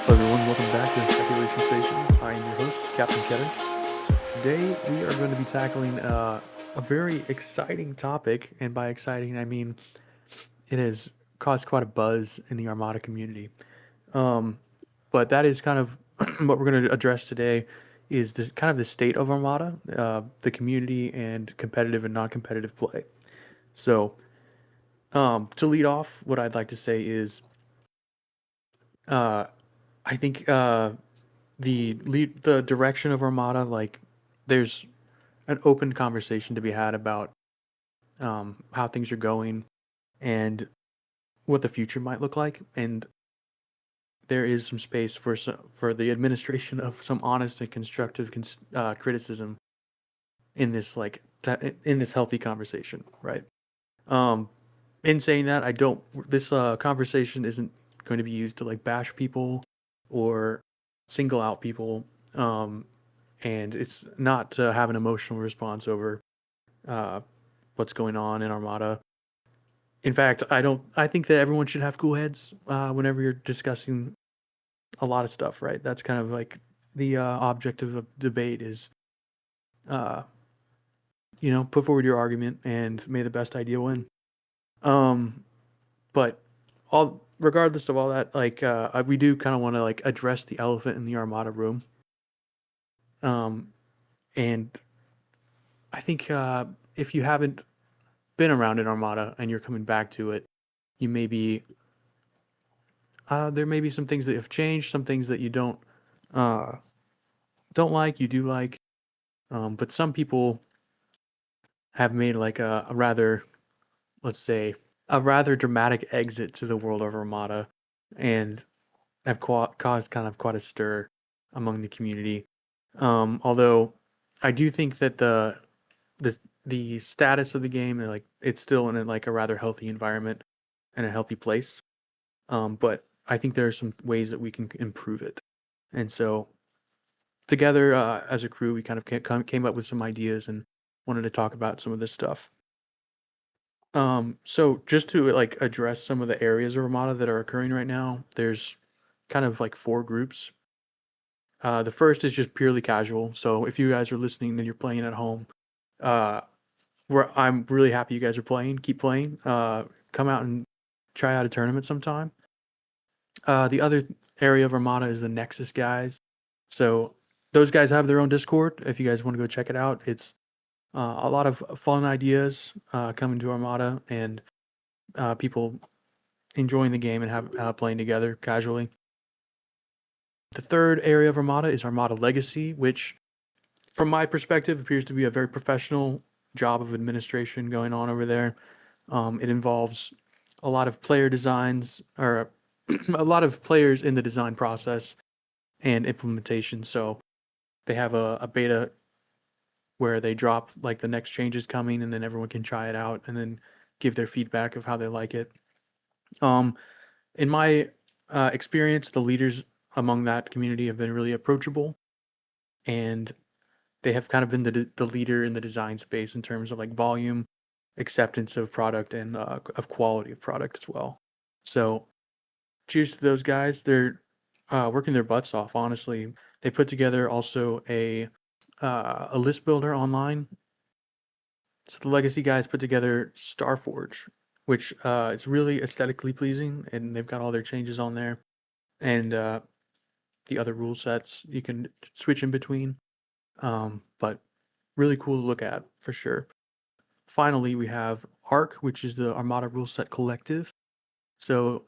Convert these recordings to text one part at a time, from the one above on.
Hello everyone, welcome back to the Speculation Station. I am your host, Captain Ketter. Today we are going to be tackling a very exciting topic, and by exciting I mean it has caused quite a buzz in the Armada community. Um, but that is kind of what we're going to address today is this kind of the state of Armada, the community, and competitive and non-competitive play. So to lead off, what I'd like to say is uh, I think the direction of Armada, like there's an open conversation to be had about how things are going and what the future might look like, and there is some space for the administration of some honest and constructive criticism in this in this healthy conversation, right? Um, in saying that, I don't. This conversation isn't going to be used to like bash people or single out people, um, and it's not to have an emotional response over uh, what's going on in Armada. In fact, I don't. I think that everyone should have cool heads whenever you're discussing a lot of stuff, right? That's kind of like the objective of debate is, uh, put forward your argument and may the best idea win. Um, but all regardless of all that, like we do kind of want to like address the elephant in the Armada room. Um, and I think if you haven't been around an Armada and you're coming back to it, you may be there may be some things that have changed, some things that you uh, don't like, you do like, but some people have made like a rather, let's say, a rather dramatic exit to the world of Armada, and have caused kind of quite a stir among the community. Although I do think that the the status of the game, like it's still in like a rather healthy environment and a healthy place. But I think there are some ways that we can improve it. And so together as a crew, we kind of came up with some ideas and wanted to talk about some of this stuff. So just to like address some of the areas of Armada that are occurring right now, there's kind of like four groups. The first is just purely casual. So if you guys are listening and you're playing at home, uh, I'm really happy you guys are playing. Keep playing. Come out and try out a tournament sometime. The other area of Armada is the Nexus guys. So those guys have their own Discord. If you guys want to go check it out, it's a lot of fun ideas coming to Armada and people enjoying the game and have playing together casually. The third area of Armada is Armada Legacy, which, from my perspective, appears to be a very professional job of administration going on over there. It involves a lot of player designs, or a lot of players in the design process and implementation. So they have a beta where they drop like the next changes coming, and then everyone can try it out and then give their feedback of how they like it. Um, in my experience, the leaders among that community have been really approachable, and they have kind of been the leader in the design space in terms of like volume, acceptance of product, and of quality of product as well. So cheers to those guys. They're working their butts off. Honestly, they put together also a list builder online. So the Legacy guys put together Starforge, which is really aesthetically pleasing, and they've got all their changes on there, and the other rule sets you can switch in between. But really cool to look at for sure. Finally, we have ARC, which is the Armada Rule Set Collective. So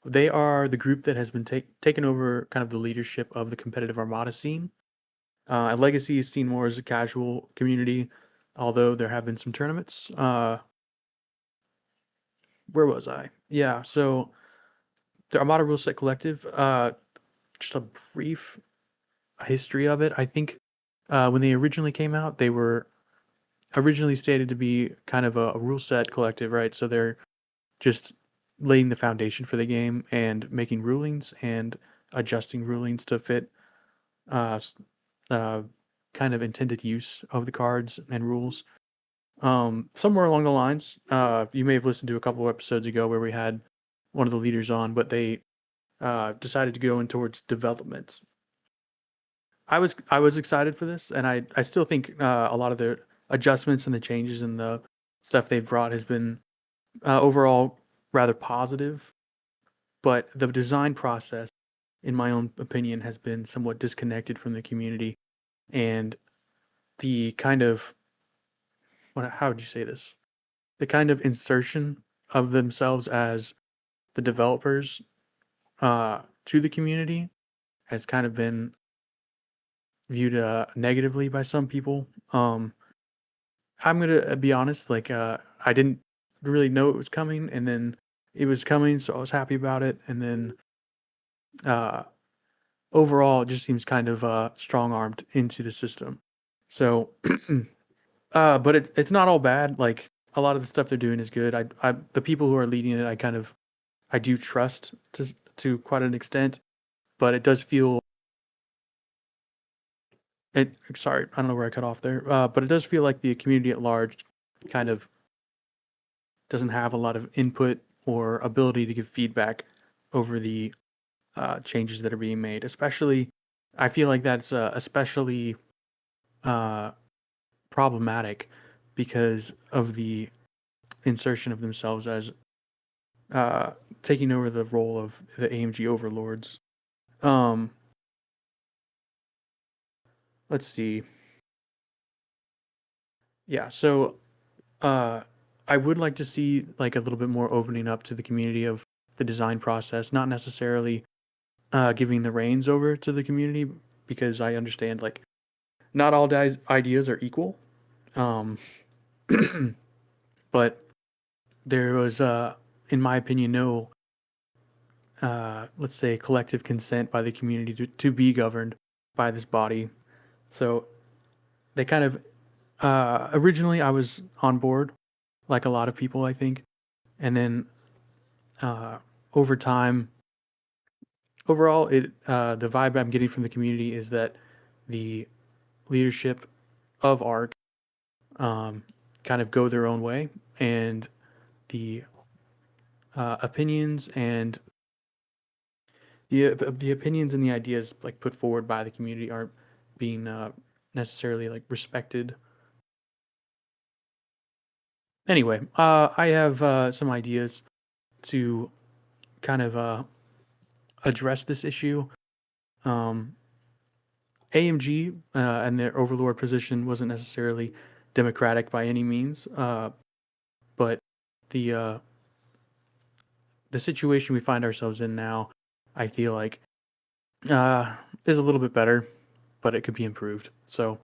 they are the group that has been taken over kind of the leadership of the competitive Armada scene. Legacy is seen more as a casual community, although there have been some tournaments. Where was I? Yeah, so the Armada Rule Set Collective, just a brief history of it. I think when they originally came out, they were originally stated to be kind of a rule set collective, right? So they're just laying the foundation for the game and making rulings and adjusting rulings to fit uh, uh, kind of intended use of the cards and rules. Somewhere along the lines, you may have listened to a couple of episodes ago where we had one of the leaders on, but they decided to go in towards development. I was excited for this, and I still think a lot of the adjustments and the changes and the stuff they've brought has been overall rather positive. But the design process, in my own opinion, has been somewhat disconnected from the community, and the kind of how would you say this? The kind of insertion of themselves as the developers to the community has kind of been viewed negatively by some people. I'm gonna be honest, like I didn't really know it was coming, and then it was coming, so I was happy about it. And then uh, overall, it just seems kind of strong armed into the system. So, but it's not all bad. Like a lot of the stuff they're doing is good. The people who are leading it, I do trust to quite an extent, but it does feel it. Sorry, I don't know where I cut off there. But it does feel like the community at large kind of doesn't have a lot of input or ability to give feedback over the changes that are being made. Especially, I feel like that's especially uh, problematic because of the insertion of themselves as uh, taking over the role of the AMG overlords. Um, let's see. Yeah, so uh, I would like to see like a little bit more opening up to the community of the design process, not necessarily giving the reins over to the community, because I understand like not all ideas are equal. Um, but there was, in my opinion, no, let's say, collective consent by the community to be governed by this body. So they kind of, originally I was on board, like a lot of people, I think. And then uh, over time, overall, the vibe I'm getting from the community is that the leadership of ARC kind of go their own way, and the opinions and the opinions and the ideas like put forward by the community aren't being necessarily like respected. Anyway, I have some ideas to kind of address this issue. Um, AMG and their overlord position wasn't necessarily democratic by any means, but the uh, the situation we find ourselves in now, I feel like, is a little bit better, but it could be improved. So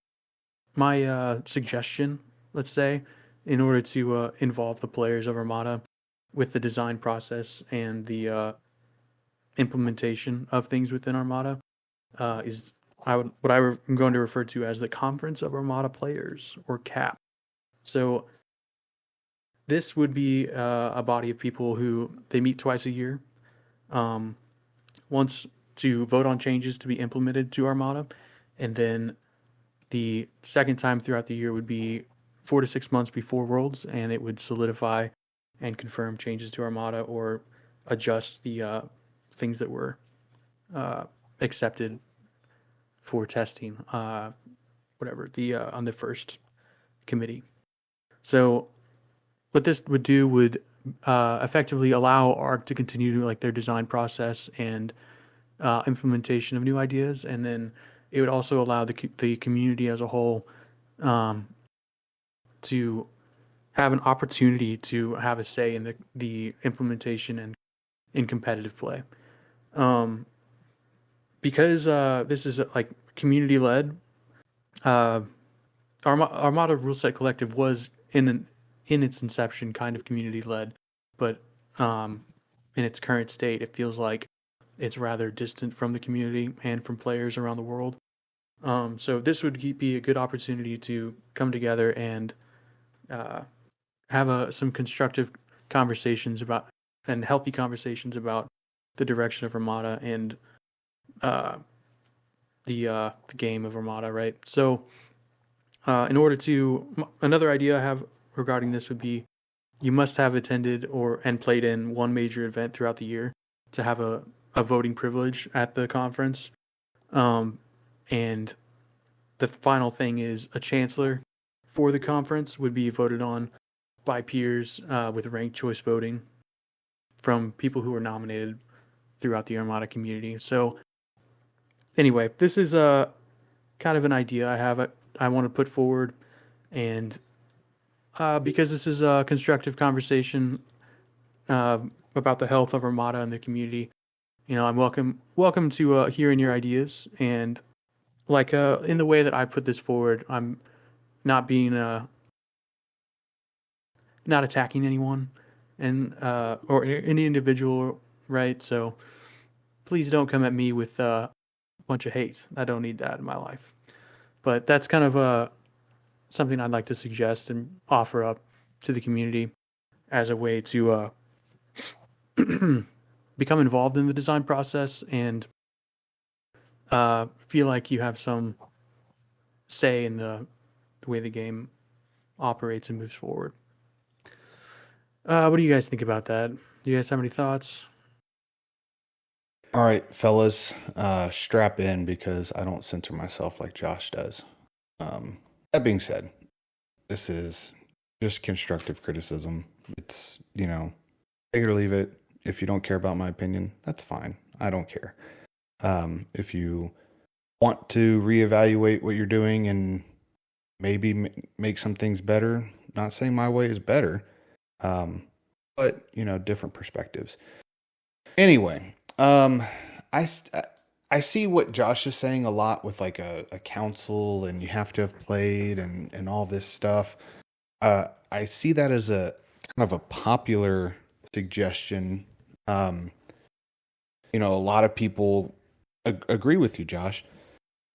my suggestion, let's say, in order to involve the players of Armada with the design process and the implementation of things within Armada, is I'm going to refer to as the Conference of Armada Players, or CAP. So this would be a body of people who they meet twice a year. Um, Once to vote on changes to be implemented to Armada, and then the second time throughout the year would be 4 to 6 months before Worlds, and it would solidify and confirm changes to Armada or adjust the things that were accepted for testing, whatever the on the first committee. So what this would do would effectively allow ARC to continue like their design process and implementation of new ideas, and then it would also allow the community as a whole to have an opportunity to have a say in the implementation and in competitive play. Um, because this is like community led, uh, Armada Rule Set Collective was in its inception kind of community led, but in its current state, it feels like it's rather distant from the community and from players around the world. So this would be a good opportunity to come together and uh, have some constructive conversations about and healthy conversations about the direction of Armada and uh, the game of Armada, right? So, in order to another idea I have regarding this would be you must have attended or and played in one major event throughout the year to have a a voting privilege at the conference. And the final thing is a chancellor for the conference would be voted on by peers with ranked choice voting from people who are nominated throughout the Armada community. So anyway, this is a kind of an idea I want to put forward, and because this is a constructive conversation uh, about the health of Armada and the community, I'm welcome to hearing your ideas. And like in the way that I put this forward, I'm not being not attacking anyone and or any individual, right? So please don't come at me with a bunch of hate. I don't need that in my life. But that's kind of something I'd like to suggest and offer up to the community as a way to become involved in the design process and feel like you have some say in the way the game operates and moves forward. What do you guys think about that? Do you guys have any thoughts? All right, fellas, strap in because I don't censor myself like Josh does. That being said, this is just constructive criticism. It's, take it or leave it. If you don't care about my opinion, that's fine. I don't care. If you want to reevaluate what you're doing and maybe make some things better, not saying my way is better, but, different perspectives. Anyway, I, I see what Josh is saying a lot with like a council and you have to have played and all this stuff. I see that as a kind of a popular suggestion. Um, a lot of people agree with you, Josh.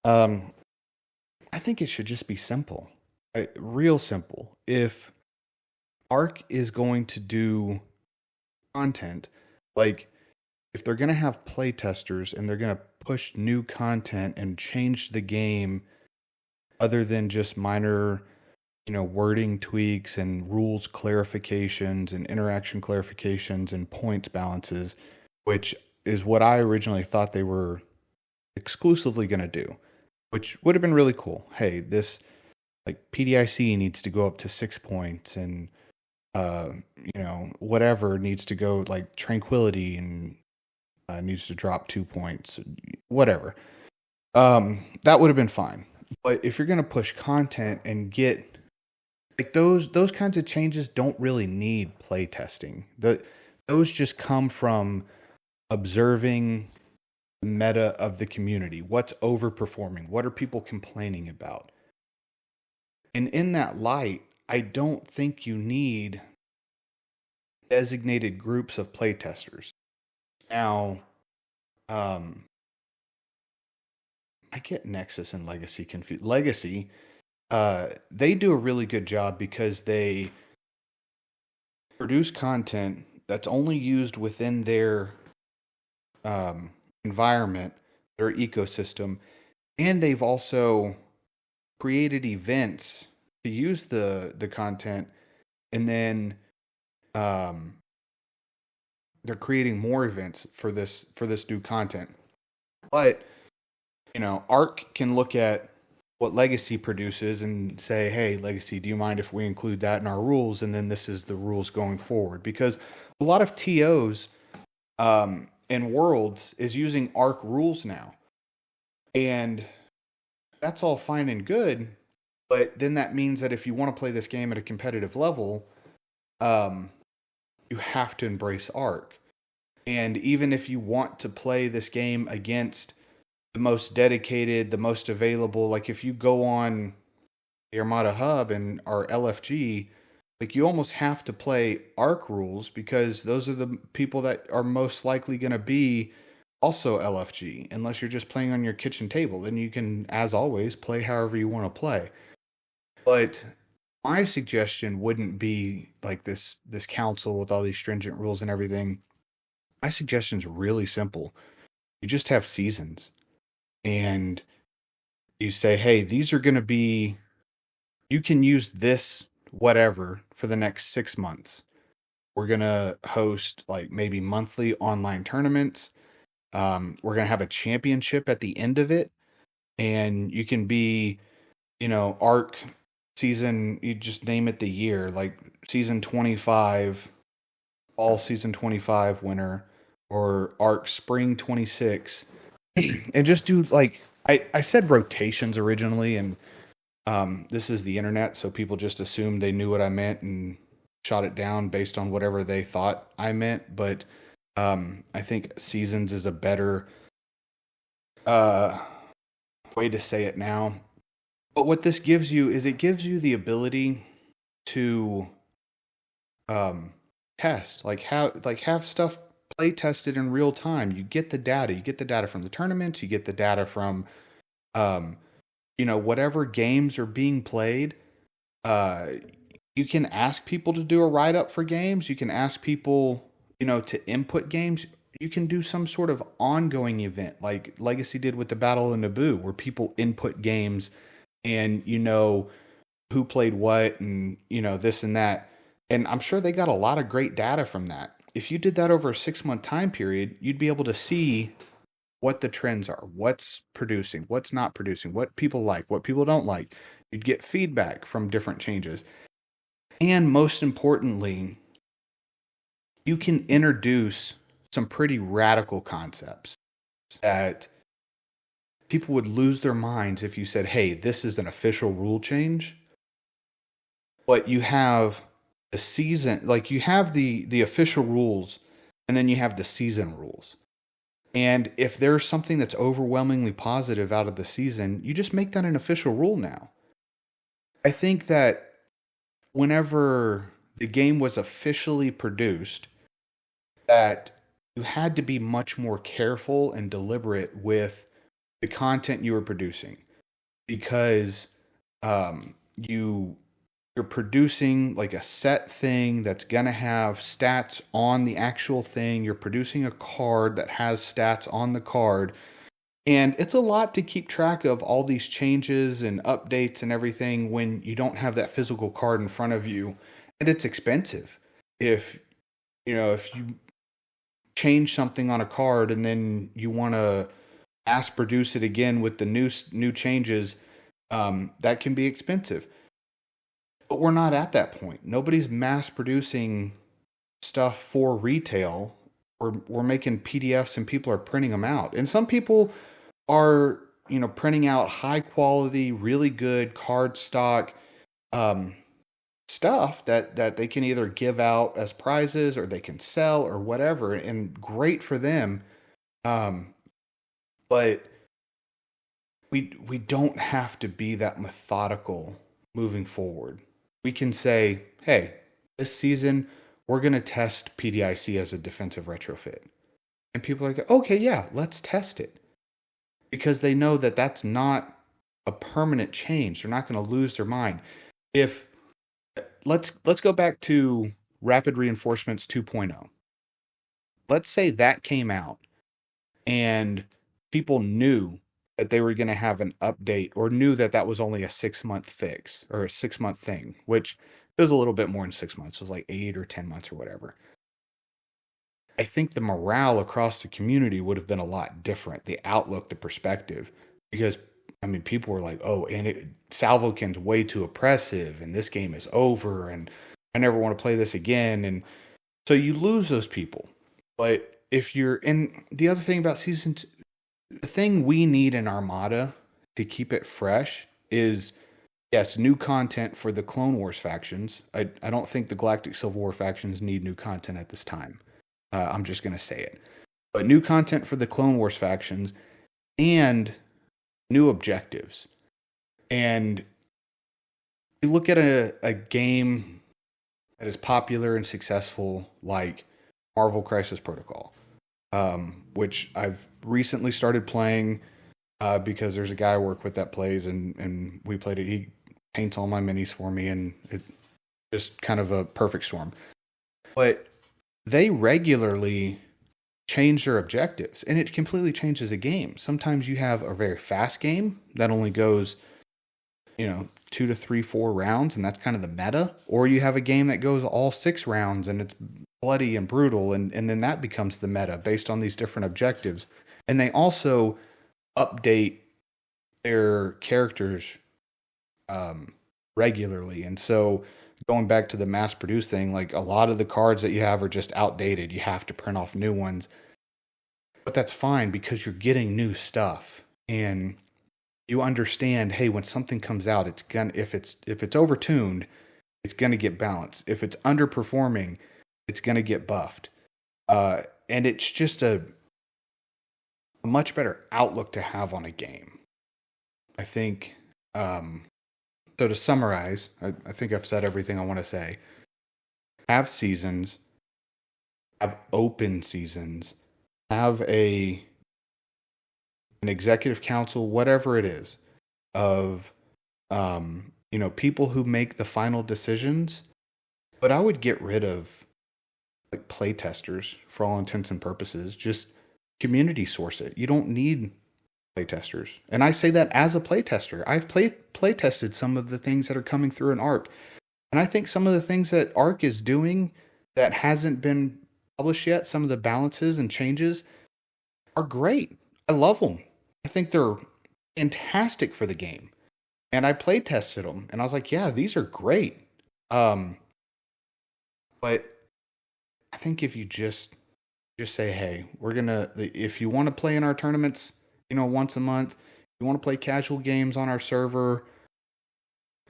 Um, I think it should just be simple, real simple. If Arc is going to do content, like if they're going to have play testers and they're going to push new content and change the game other than just minor, wording tweaks and rules clarifications and interaction clarifications and points balances, which is what I originally thought they were exclusively going to do, which would have been really cool. Hey, this like PDIC needs to go up to 6 points and whatever needs to go like tranquility and needs to drop 2 points, whatever. That would have been fine. But if you're going to push content and get like those kinds of changes don't really need play testing. Those just come from observing the meta of the community. What's overperforming? What are people complaining about? And in that light, I don't think you need designated groups of playtesters. Now, I get Nexus and Legacy confused. Legacy, they do a really good job because they produce content that's only used within their environment, their ecosystem, and they've also created events to use the content, and then they're creating more events for this new content. But Arc can look at what Legacy produces and say, "Hey, Legacy, do you mind if we include that in our rules?" And then this is the rules going forward, because a lot of TOs and Worlds is using Arc rules now, and that's all fine and good. But then that means that if you want to play this game at a competitive level, you have to embrace Arc. And even if you want to play this game against the most dedicated, the most available, like if you go on the Armada Hub and our LFG, like you almost have to play Arc rules because those are the people that are most likely going to be also LFG, unless you're just playing on your kitchen table. Then you can, as always, play however you want to play. But my suggestion wouldn't be like this council with all these stringent rules and everything. My suggestion is really simple. You just have seasons. And you say, hey, these are going to be, you can use this whatever for the next 6 months. We're going to host like maybe monthly online tournaments. We're going to have a championship at the end of it, and you can be, arc season, you just name it the year, like season 25, all season 25 winner, or arc spring 26, and just do like, I said rotations originally, and this is the internet, so people just assumed they knew what I meant and shot it down based on whatever they thought I meant. But I think seasons is a better uh, way to say it now. But what this gives you is it gives you the ability to test, have stuff play tested in real time. You get the data. You get the data from the tournaments. You get the data from um, whatever games are being played. Uh, you can ask people to do a write up for games. You can ask people, to input games. You can do some sort of ongoing event like Legacy did with the Battle of Naboo, where people input games and who played what and this and that. And I'm sure they got a lot of great data from that. If you did that over a 6-month time period, you'd be able to see what the trends are, what's producing, what's not producing, what people like, what people don't like. You'd get feedback from different changes. And most importantly, you can introduce some pretty radical concepts that people would lose their minds if you said, hey, this is an official rule change. But you have the season, like you have the official rules, and then you have the season rules. And if there's something that's overwhelmingly positive out of the season, you just make that an official rule now. I think that whenever the game was officially produced, that you had to be much more careful and deliberate with the content you were producing, because you're producing like a set thing that's going to have stats on the actual thing. You're producing a card that has stats on the card. And it's a lot to keep track of all these changes and updates and everything when you don't have that physical card in front of you. And it's expensive. If you change something on a card and then you want to mass produce it again with the new changes, that can be expensive. But we're not at that point. Nobody's mass producing stuff for retail. We're making PDFs and people are printing them out. And some people are, printing out high quality, really good card stock stuff that they can either give out as prizes or they can sell or whatever. And great for them. But we don't have to be that methodical moving forward. We can say, hey, this season we're going to test PDIC as a defensive retrofit. And people are like, okay, yeah, let's test it. Because they know that that's not a permanent change. They're not going to lose their mind. If let's go back to Rapid Reinforcements 2.0. Let's say that came out and people knew that they were going to have an update, or knew that that was only a 6-month fix or a 6-month thing, which was a little bit more than 6 months. It was like 8 or 10 months or whatever. I think the morale across the community would have been a lot different. The outlook, the perspective, because people were like, "Oh, and Salvokin's way too oppressive, and this game is over, and I never want to play this again." And so you lose those people. But if you're, and the other thing about season 2, the thing we need in Armada to keep it fresh is, yes, new content for the Clone Wars factions. I don't think the Galactic Civil War factions need new content at this time. I'm just going to say it. But new content for the Clone Wars factions and new objectives. And you look at a game that is popular and successful like Marvel Crisis Protocol, which I've recently started playing because there's a guy I work with that plays, and we played it. He paints all my minis for me, and it just kind of a perfect storm. But they regularly change their objectives, and it completely changes a game. Sometimes you have a very fast game that only goes, 2 to 3, 4 rounds, and that's kind of the meta. Or you have a game that goes all 6 rounds and it's bloody and brutal, and then that becomes the meta based on these different objectives. And they also update their characters um, regularly. And so going back to the mass produced thing, like a lot of the cards that you have are just outdated. You have to print off new ones. But that's fine because you're getting new stuff. And you understand, hey, when something comes out, it's gonna if it's overtuned, it's gonna get balanced. If it's underperforming, it's gonna get buffed. And it's just a much better outlook to have on a game. I think so to summarize, I think I've said everything I want to say. Have seasons, have open seasons, have an executive council, whatever it is, of people who make the final decisions. But I would get rid of like play testers for all intents and purposes. Just community source it. You don't need play testers. And I say that as a play tester. I've play tested some of the things that are coming through in Arc. And I think some of the things that Arc is doing that hasn't been published yet, some of the balances and changes are great. I love them. I think they're fantastic for the game. And I play tested them and I was like, yeah, these are great. Um, but I think if you just say, hey, if you want to play in our tournaments, once a month, you want to play casual games on our server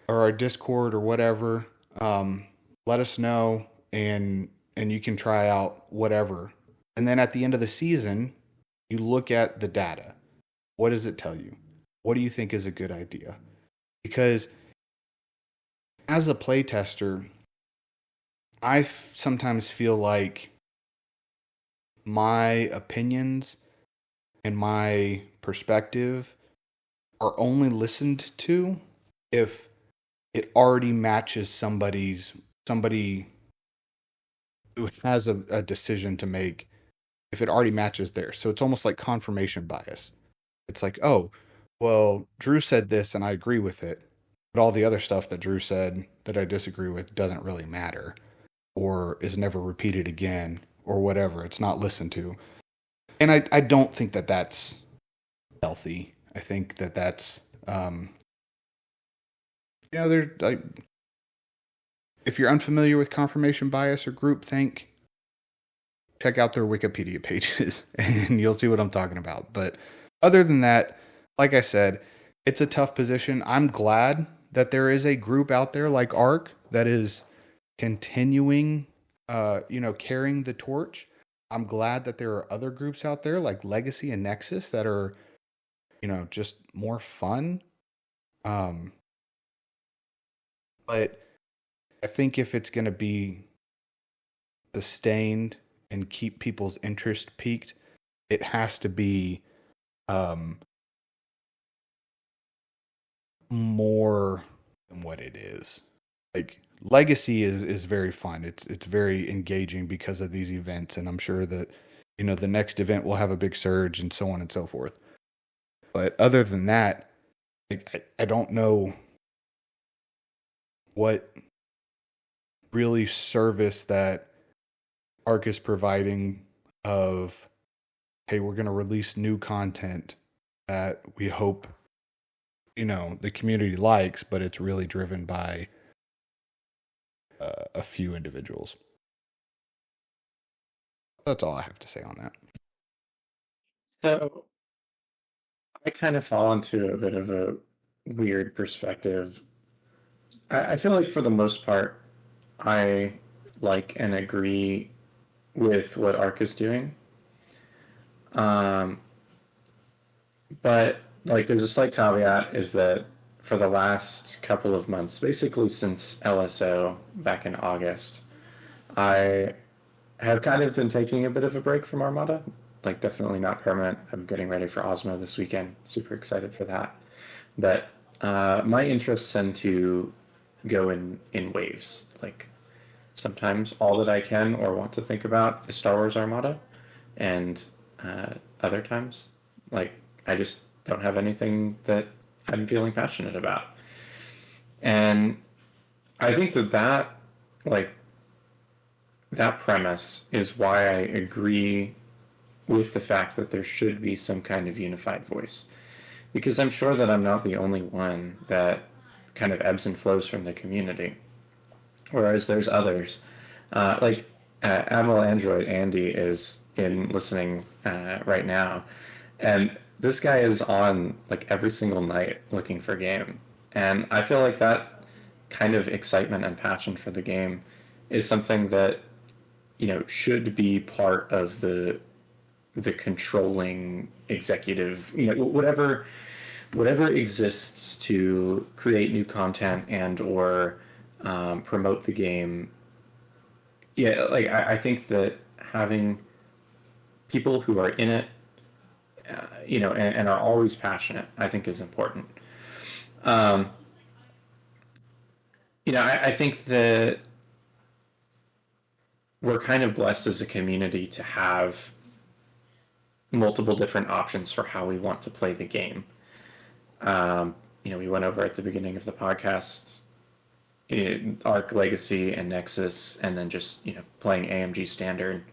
or our Discord or whatever, let us know and you can try out whatever. And then at the end of the season, you look at the data. What does it tell you? What do you think is a good idea? Because as a playtester, I sometimes feel like my opinions and my perspective are only listened to if it already matches somebody who has a decision to make, if it already matches theirs. So it's almost like confirmation bias. It's like, oh, well, Drew said this and I agree with it, but all the other stuff that Drew said that I disagree with doesn't really matter or is never repeated again or whatever. It's not listened to. And I don't think that that's healthy. I think that that's, there, like, if you're unfamiliar with confirmation bias or groupthink, check out their Wikipedia pages and you'll see what I'm talking about. But other than that, like I said, it's a tough position. I'm glad that there is a group out there like ARC that is continuing, carrying the torch. I'm glad that there are other groups out there like Legacy and Nexus that are, just more fun. But I think if it's going to be sustained and keep people's interest peaked, it has to be more than what it is. Like Legacy is very fun. It's very engaging because of these events, and I'm sure that the next event will have a big surge and so on and so forth. But other than that, I don't know what really service that Arc is providing of, hey, we're going to release new content that we hope the community likes, but it's really driven by a few individuals. That's all I have to say on that. So I kind of fall into a bit of a weird perspective. I feel like for the most part, I like and agree with what Arc is doing. Um, but like there's a slight caveat is that for the last couple of months, basically since LSO back in August, I have kind of been taking a bit of a break from Armada. Like definitely not permanent. I'm getting ready for Osmo this weekend. Super excited for that. But my interests tend to go in waves. Like sometimes all that I can or want to think about is Star Wars Armada, and other times, like I just don't have anything that I'm feeling passionate about. And I think that like that premise is why I agree with the fact that there should be some kind of unified voice. Because I'm sure that I'm not the only one that kind of ebbs and flows from the community. Whereas there's others. Admiral Android Andy is in listening right now. And this guy is on like every single night looking for game. And I feel like that kind of excitement and passion for the game is something that, should be part of the controlling executive, whatever exists to create new content and or promote the game. Yeah, like I think that having people who are in it, and are always passionate, I think is important. Um, I think that we're kind of blessed as a community to have multiple different options for how we want to play the game. We went over at the beginning of the podcast Arc Legacy and Nexus, and then just playing AMG Standard.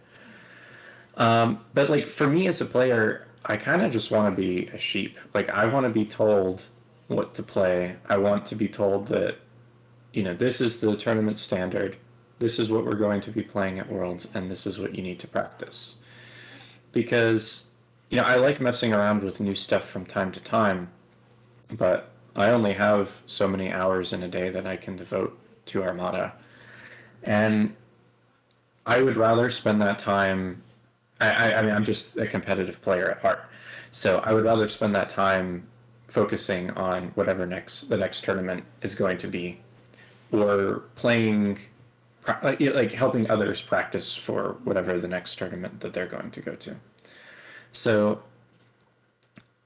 But like for me as a player, I kind of just want to be a sheep. Like I want to be told what to play. I want to be told that this is the tournament standard. This is what we're going to be playing at Worlds, and this is what you need to practice. Because I like messing around with new stuff from time to time, but I only have so many hours in a day that I can devote to Armada. And I would rather spend that time. I mean, I'm just a competitive player at heart. So I would rather spend that time focusing on whatever the next tournament is going to be, or playing, like helping others practice for whatever the next tournament that they're going to go to. So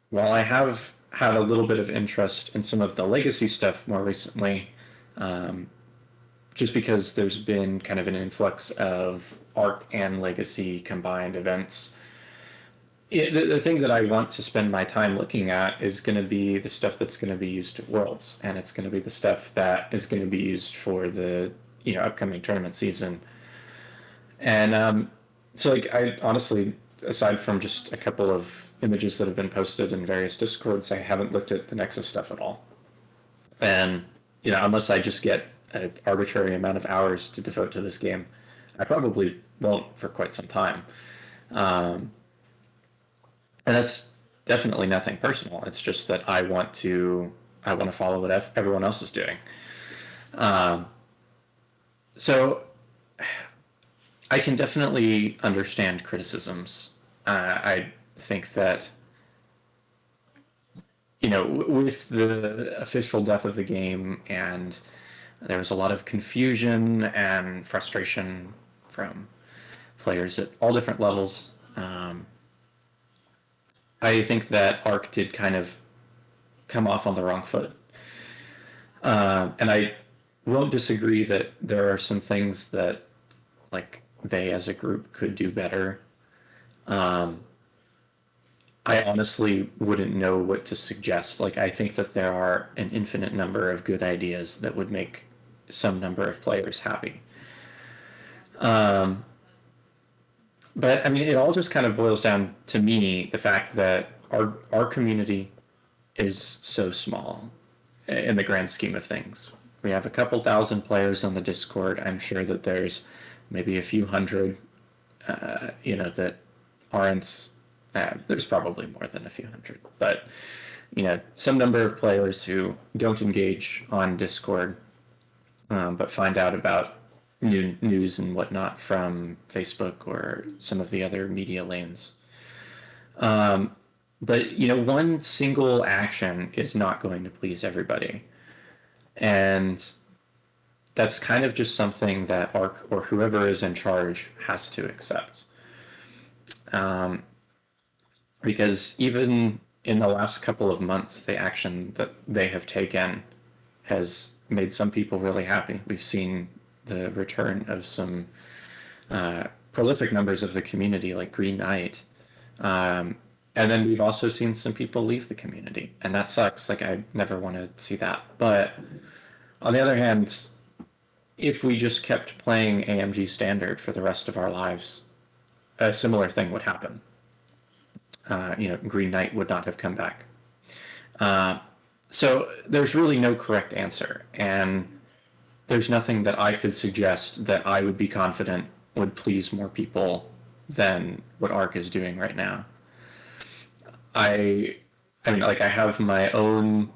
while I have had a little bit of interest in some of the legacy stuff more recently, just because there's been kind of an influx of Arc and Legacy combined events. The thing that I want to spend my time looking at is going to be the stuff that's going to be used at Worlds, and it's going to be the stuff that is going to be used for the upcoming tournament season. And so, like, I honestly, aside from just a couple of images that have been posted in various Discords, I haven't looked at the Nexus stuff at all. And unless I just get an arbitrary amount of hours to devote to this game, I probably won't for quite some time. And that's definitely nothing personal. It's just that I want to follow what everyone else is doing. So I can definitely understand criticisms. I think that with the official death of the game, and there was a lot of confusion and frustration from players at all different levels. I think that Arc did kind of come off on the wrong foot. And I won't disagree that there are some things that, like, they as a group could do better. I honestly wouldn't know what to suggest. Like, I think that there are an infinite number of good ideas that would make some number of players happy. But I mean, it all just kind of boils down to me, the fact that our community is so small in the grand scheme of things. We have a couple thousand players on the Discord. I'm sure that there's maybe a few hundred, that aren't. There's probably more than a few hundred, but some number of players who don't engage on Discord, but find out about new news and whatnot from Facebook or some of the other media lanes. But one single action is not going to please everybody, and that's kind of just something that Arc or whoever is in charge has to accept. Because even in the last couple of months, the action that they have taken has made some people really happy. We've seen the return of some prolific members of the community, like Green Knight. And then we've also seen some people leave the community, and that sucks. Like, I never want to see that. But on the other hand, if we just kept playing AMG Standard for the rest of our lives, a similar thing would happen. Green Knight would not have come back. Uh, so there's really no correct answer, and there's nothing that I could suggest that I would be confident would please more people than what Arc is doing right now. I, I mean, like I have my own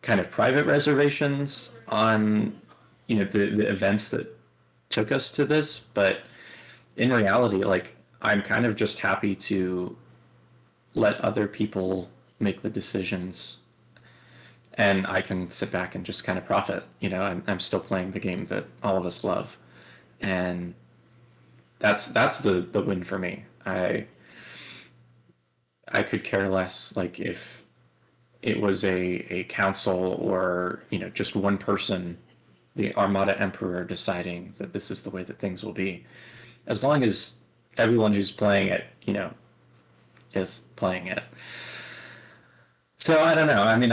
kind of private reservations on, the events that took us to this, but in reality, like I'm kind of just happy to let other people make the decisions and I can sit back and just kind of profit. I'm still playing the game that all of us love, and that's the win for me. I could care less like if it was a council or just one person, the Armada Emperor deciding that this is the way that things will be, as long as everyone who's playing it is playing it. So I don't know. I mean,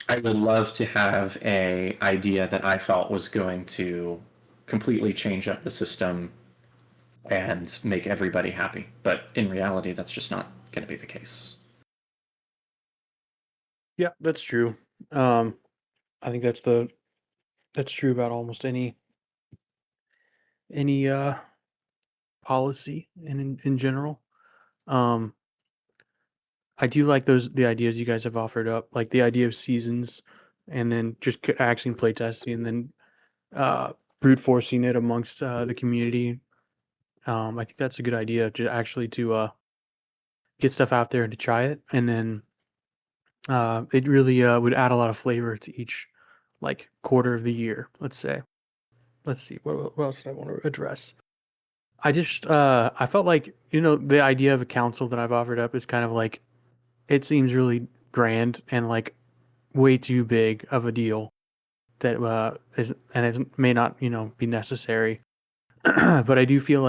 I would love to have a idea that I felt was going to completely change up the system and make everybody happy. But in reality, that's just not going to be the case. Yeah, that's true. I think that's true about almost any policy in general. Um, I do like the ideas you guys have offered up, like the idea of seasons, and then just axing playtesting, and then uh, brute forcing it amongst the community. I think that's a good idea to actually to get stuff out there and to try it, and then it really would add a lot of flavor to each like quarter of the year. Let's say. Let's see what else did I want to address. I felt like the idea of a council that I've offered up is kind of like it seems really grand and like way too big of a deal that is and it may not be necessary. But I do feel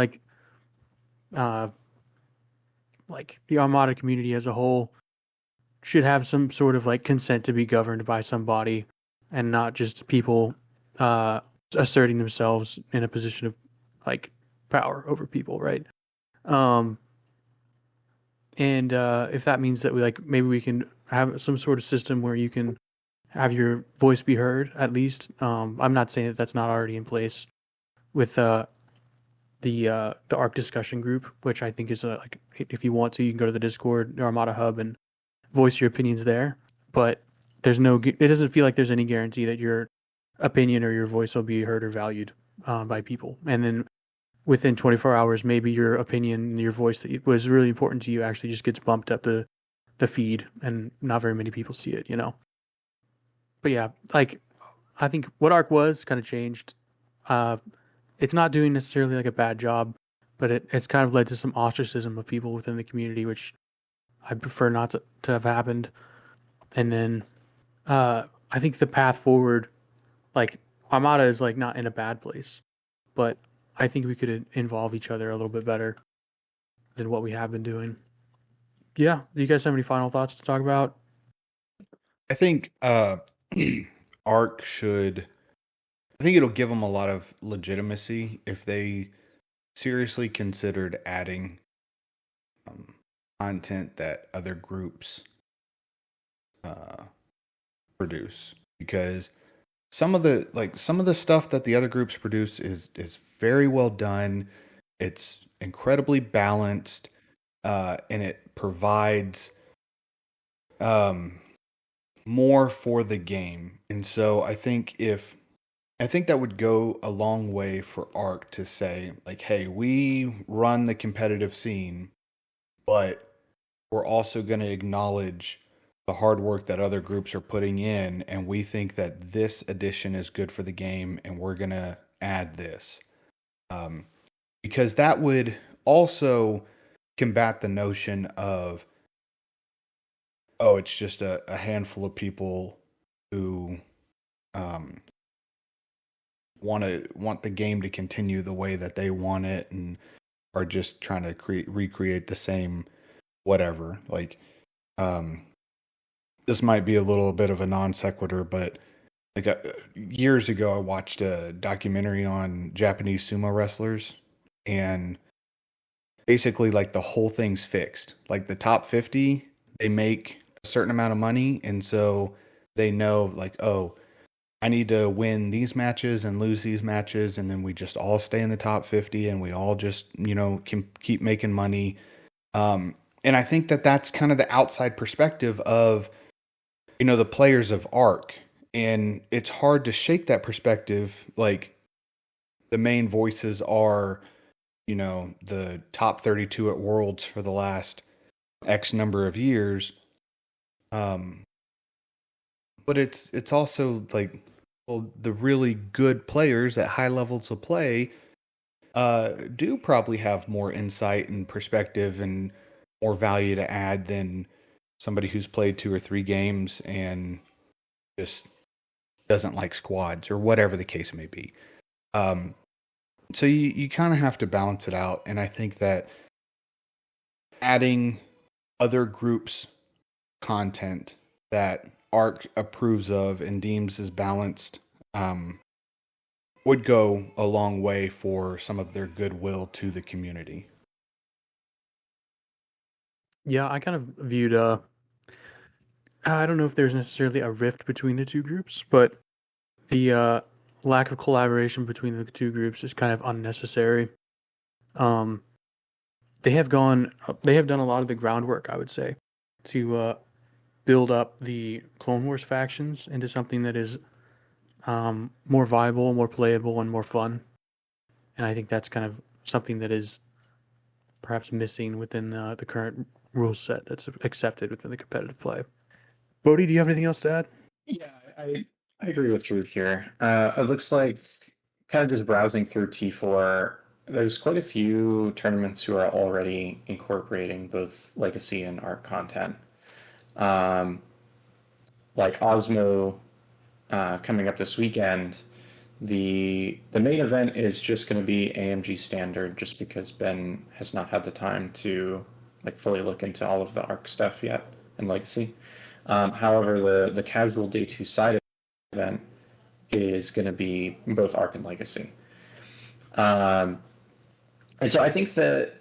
uh like the Armada community as a whole should have some sort of like consent to be governed by somebody and not just people uh asserting themselves in a position of like power over people, right? um and if that means that maybe we can have some sort of system where you can have your voice be heard at least. I'm not saying that that's not already in place with the ARC discussion group, which I think is like if you want to, you can go to the Discord, the Armada Hub, and voice your opinions there. But it doesn't feel like there's any guarantee that your opinion or your voice will be heard or valued by people. And then within 24 hours, maybe your opinion and your voice that was really important to you actually just gets bumped up the feed, and not very many people see it. But yeah, like I think what ARC was kind of changed. Uh, it's not doing necessarily like a bad job, but it's kind of led to some ostracism of people within the community, which I prefer not to have happened. And then I think the path forward, like Armada is like not in a bad place, but I think we could involve each other a little bit better than what we have been doing. Yeah, do you guys have any final thoughts to talk about? I think Arc should. I think it'll give them a lot of legitimacy if they seriously considered adding content that other groups uh, produce, because some of the stuff that the other groups produce is very well done. It's incredibly balanced, and it provides um, more for the game. And so I think that would go a long way for ARC to say, like, hey, we run the competitive scene, but we're also going to acknowledge the hard work that other groups are putting in, and we think that this addition is good for the game, and we're going to add this. Um, because that would also combat the notion of, oh, it's just a handful of people who um, want the game to continue the way that they want it and are just trying to recreate the same whatever. Like, um, this might be a little bit of a non sequitur, but like years ago, I watched a documentary on Japanese sumo wrestlers, and basically like the whole thing's fixed. Like the top 50, they make a certain amount of money. And so they know, like, oh, I need to win these matches and lose these matches. And then we just all stay in the top 50 and we all just, can keep making money. And I think that that's kind of the outside perspective of, the players of ARC. And it's hard to shake that perspective. Like the main voices are, the top 32 at Worlds for the last X number of years. But it's also like, well, the really good players at high levels of play do probably have more insight and perspective and more value to add than somebody who's played 2 or 3 games and just doesn't like squads or whatever the case may be. So you kind of have to balance it out. And I think that adding other groups' content that ARC approves of and deems as balanced would go a long way for some of their goodwill to the community. Yeah, I kind of viewed I don't know if there's necessarily a rift between the two groups, but the lack of collaboration between the two groups is kind of unnecessary. Um, they have done a lot of the groundwork, I would say, to build up the Clone Wars factions into something that is more viable, more playable, and more fun. And I think that's kind of something that is perhaps missing within the current rule set that's accepted within the competitive play. Bodhi, do you have anything else to add? Yeah, I agree with Drew here. It looks like kind of just browsing through T4, there's quite a few tournaments who are already incorporating both legacy and art content. Um, like Osmo coming up this weekend. The main event is just going to be AMG standard, just because Ben has not had the time to like fully look into all of the ARC stuff yet and legacy. However, the casual day 2 side event is going to be both ARC and legacy. And so I think that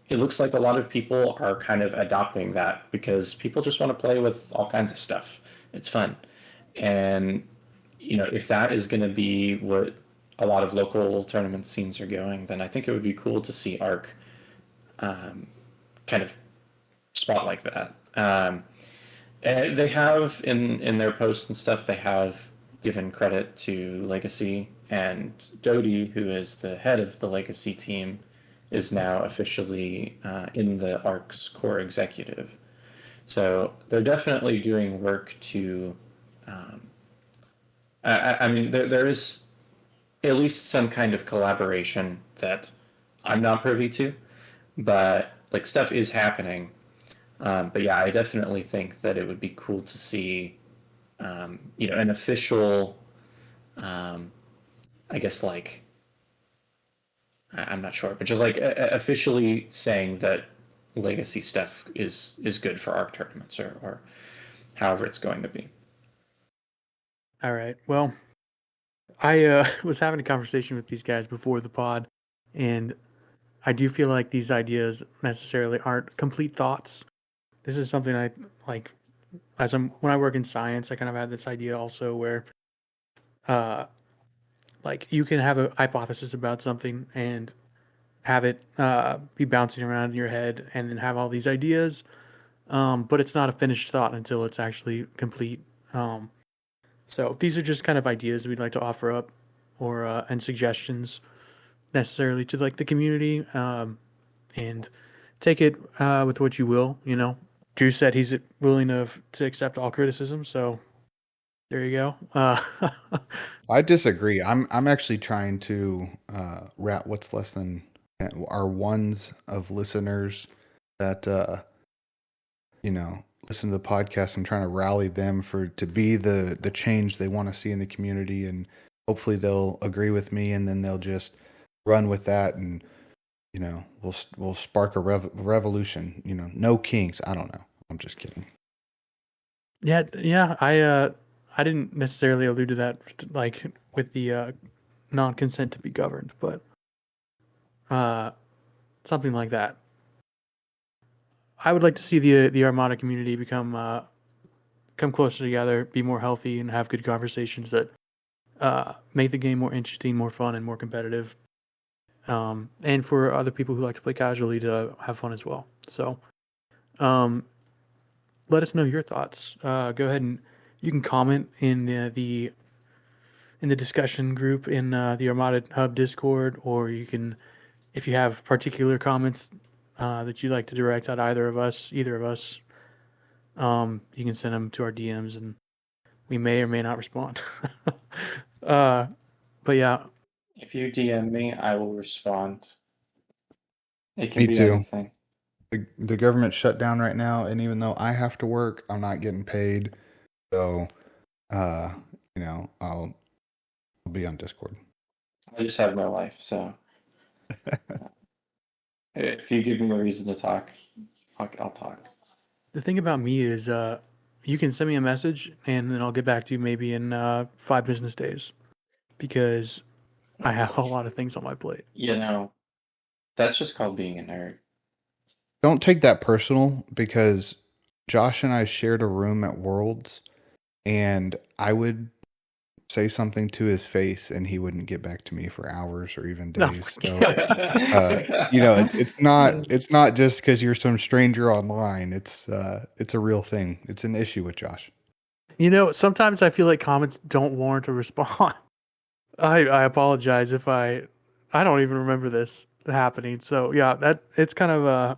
it looks like a lot of people are kind of adopting that because people just want to play with all kinds of stuff. It's fun. And, if that is going to be what a lot of local tournament scenes are going, then I think it would be cool to see ARC kind of spot like that. And they have in their posts and stuff, they have given credit to Legacy, and Dodie, who is the head of the Legacy team, is now officially in the ARC's core executive. So they're definitely doing work to. I mean, there is at least some kind of collaboration that I'm not privy to, but like stuff is happening. But yeah, I definitely think that it would be cool to see, an official, I guess like, I'm not sure, but just like officially saying that legacy stuff is good for ARC tournaments or however it's going to be. All right. Well, I was having a conversation with these guys before the pod, and I do feel like these ideas necessarily aren't complete thoughts. This is something I like when I work in science, I kind of had this idea also where like you can have a hypothesis about something and have it be bouncing around in your head and then have all these ideas, but it's not a finished thought until it's actually complete. So these are just kind of ideas we'd like to offer up or and suggestions necessarily to like the community, and take it with what you will. Drew said he's willing to accept all criticism, so there you go. I disagree. I'm actually trying to wrap what's less than our ones of listeners that listen to the podcast. I'm trying to rally them to be the change they want to see in the community, and hopefully they'll agree with me, and then they'll just run with that, and we'll spark a revolution. No kings. I don't know. I'm just kidding. Yeah. I didn't necessarily allude to that like with the non-consent to be governed, but something like that. I would like to see the Armada community come closer together, be more healthy, and have good conversations that make the game more interesting, more fun, and more competitive. And for other people who like to play casually to have fun as well. So, let us know your thoughts. Go ahead and you can comment in the discussion group in the Armada Hub Discord, or you can, if you have particular comments that you'd like to direct at either of us, you can send them to our DMs, and we may or may not respond. But yeah, If you DM me, I will respond. It can Me be too. anything. The government shut down right now, and even though I have to work, I'm not getting paid. So, uh, I'll be on Discord. I just have no life, so if you give me a reason to talk, I'll talk. the thing about me is you can send me a message, and then I'll get back to you maybe in 5 business days, because I have a lot of things on my plate. You know, that's just called being a nerd. Don't take that personal, because Josh and I shared a room at Worlds, and I would say something to his face and he wouldn't get back to me for hours or even Oh days. my So, God. it's not just because you're some stranger online. It's a real thing. It's an issue with Josh. Sometimes I feel like comments don't warrant a response. I apologize if I don't even remember this happening. So yeah, it's kind of a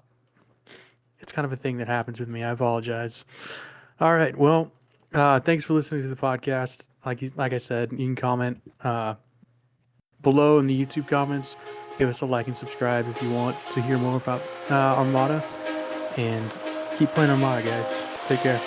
thing that happens with me. I apologize. All right. Well, thanks for listening to the podcast. Like I said, you can comment below in the YouTube comments. Give us a like and subscribe if you want to hear more about Armada. And keep playing Armada, guys. Take care.